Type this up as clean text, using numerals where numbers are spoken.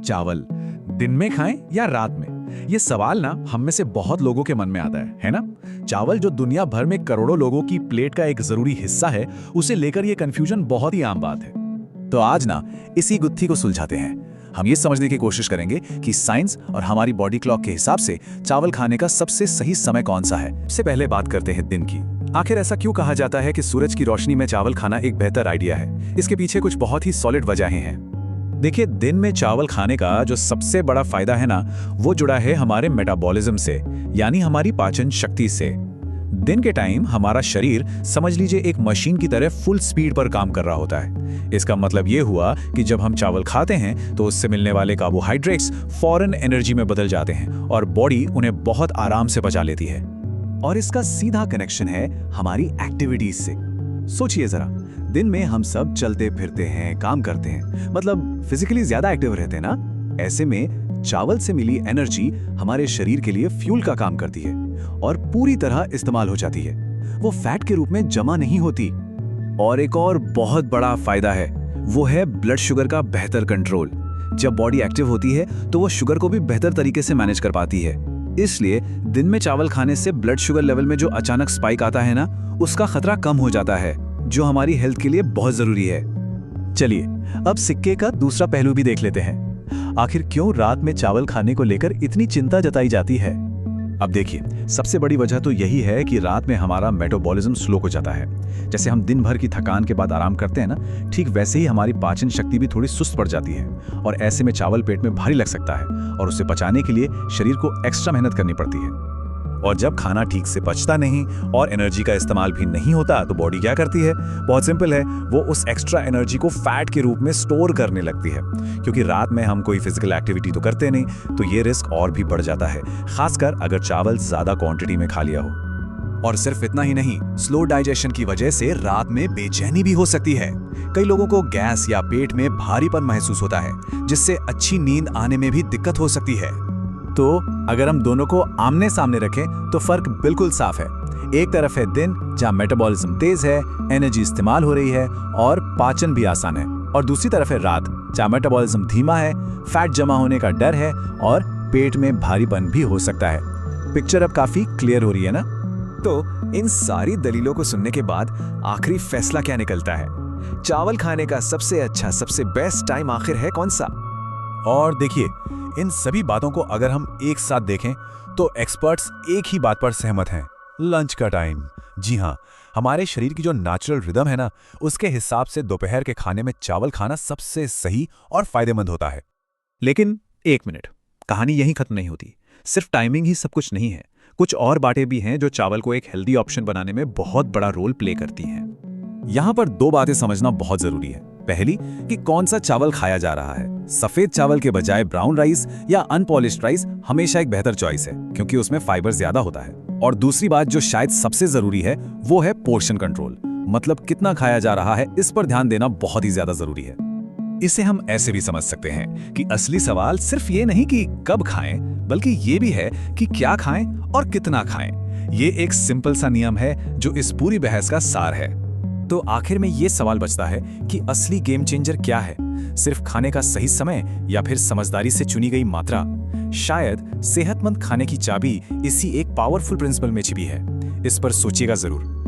चावल दिन में खाएं या रात में? ये सवाल ना हम में से बहुत लोगों के मन में आता है ना? चावल जो दुनिया भर में करोड़ों लोगों की प्लेट का एक जरूरी हिस्सा है, उसे लेकर ये कंफ्यूजन बहुत ही आम बात है। तो आज ना इसी गुत्थी को सुलझाते हैं। हम ये समझने की कोशिश करेंगे कि साइंस और हमारी बॉडी क्लॉक के हिसाब से चावल खाने का सबसे सही समय कौन सा है। इससे पहले बात करते हैं दिन की। आखिर ऐसा क्यों कहा जाता है कि सूरज की रोशनी में चावल खाना एक बेहतर आइडिया है? इसके पीछे कुछ बहुत ही सॉलिड वजहें हैं। देखिए, दिन में चावल खाने का जो सबसे बड़ा फायदा है ना, वो जुड़ा है हमारे मेटाबॉलिज्म से, यानी हमारी पाचन शक्ति से। दिन के टाइम हमारा शरीर समझ लीजिए एक मशीन की तरह फुल स्पीड पर काम कर रहा होता है। इसका मतलब ये हुआ कि जब हम चावल खाते हैं तो उससे मिलने वाले कार्बोहाइड्रेट्स फौरन एनर्जी में बदल जाते हैं और बॉडी उन्हें बहुत आराम से पचा लेती है। और इसका सीधा कनेक्शन है हमारी एक्टिविटीज से। सोचिए जरा, दिन में हम सब चलते फिरते हैं, काम करते हैं, मतलब फिजिकली ज्यादा एक्टिव रहते हैं ना। ऐसे में चावल से मिली एनर्जी हमारे शरीर के लिए फ्यूल का काम करती है और पूरी तरह इस्तेमाल हो जाती है। वो फैट के रूप में जमा नहीं होती। और एक और बहुत बड़ा फायदा है, वो है ब्लड शुगर का बेहतर कंट्रोल। जब बॉडी एक्टिव होती है तो वो शुगर को भी बेहतर तरीके से मैनेज कर पाती है। इसलिए दिन में चावल खाने से ब्लड शुगर लेवल में जो अचानक स्पाइक आता है ना, उसका खतरा कम हो जाता है, जो हमारी हेल्थ के लिए बहुत जरूरी है। चलिए अब सिक्के का दूसरा पहलू भी देख लेते हैं। आखिर क्यों रात में चावल खाने को लेकर इतनी चिंता जताई जाती है? अब देखिए, सबसे बड़ी वजह तो यही है कि रात में हमारा मेटाबॉलिज्म स्लो हो जाता है। जैसे हम दिन भर की थकान के बाद आराम करते हैं ना, ठीक वैसे ही हमारी पाचन शक्ति भी थोड़ी सुस्त पड़ जाती है और ऐसे में चावल पेट में भारी लग सकता है और उसे पचाने के लिए शरीर को एक्स्ट्रा मेहनत करनी पड़ती है। और जब खाना ठीक से पचता नहीं और एनर्जी का इस्तेमाल भी नहीं होता तो बॉडी क्या करती है? बहुत सिंपल है, वो उस एक्स्ट्रा एनर्जी को फैट के रूप में स्टोर करने लगती है। क्योंकि रात में हम कोई फिजिकल एक्टिविटी तो करते नहीं, तो ये रिस्क और भी बढ़ जाता है, खासकर अगर चावल ज्यादा क्वांटिटी में खा लिया हो। और सिर्फ इतना ही नहीं, स्लो डाइजेशन की वजह से रात में बेचैनी भी हो सकती है। कई लोगों को गैस या पेट में भारीपन महसूस होता है, जिससे अच्छी नींद आने में भी दिक्कत हो सकती है। तो अगर हम दोनों को आमने सामने रखें तो फर्क बिल्कुल साफ है। एक तरफ है दिन, जहां मेटाबॉलिज्म तेज है, एनर्जी इस्तेमाल हो रही है और पाचन भी आसान है, और दूसरी तरफ है रात, जहां मेटाबॉलिज्म धीमा है, फैट जमा होने का डर है और पेट में भारीपन भी हो सकता है। पिक्चर अब काफी क्लियर हो रही है ना? तो इन सारी दलीलों को सुनने के बाद आखिरी फैसला क्या निकलता है? चावल खाने का सबसे अच्छा, सबसे बेस्ट टाइम आखिर है कौन सा? और देखिए, इन सभी बातों को अगर हम एक साथ देखें तो एक्सपर्ट्स एक ही बात पर सहमत हैं, लंच का टाइम। जी हाँ, हमारे शरीर की जो नेचुरल रिदम है ना, उसके हिसाब से दोपहर के खाने में चावल खाना सबसे सही और फायदेमंद होता है। लेकिन एक मिनट, कहानी यहीं खत्म नहीं होती। सिर्फ टाइमिंग ही सब कुछ नहीं है, कुछ और बातें भी हैं जो चावल को एक हेल्दी ऑप्शन बनाने में बहुत बड़ा रोल प्ले करती हैं। यहाँ पर दो बातें समझना बहुत जरूरी है। पहली, कि कौन सा चावल खाया जा रहा है। सफेद चावल के बजाय ब्राउन राइस या अनपॉलिश्ड राइस हमेशा एक बेहतर चॉइस है, क्योंकि उसमें फाइबर ज्यादा होता है। और दूसरी बात जो शायद सबसे जरूरी है, वो है पोर्शन कंट्रोल। मतलब कितना खाया जा रहा है, इस पर ध्यान देना बहुत ही ज्यादा जरूरी है। इसे हम ऐसे भी समझ सकते हैं कि असली सवाल सिर्फ ये नहीं कि कब खाएं, बल्कि ये भी है कि क्या खाएं और कितना खाएं। ये एक सिंपल सा नियम है जो इस पूरी बहस का सार है। तो आखिर में ये सवाल बचता है कि असली गेम चेंजर क्या है? सिर्फ खाने का सही समय या फिर समझदारी से चुनी गई मात्रा? शायद सेहतमंद खाने की चाबी इसी एक पावरफुल प्रिंसिपल में छिपी है। इस पर सोचिएगा जरूर।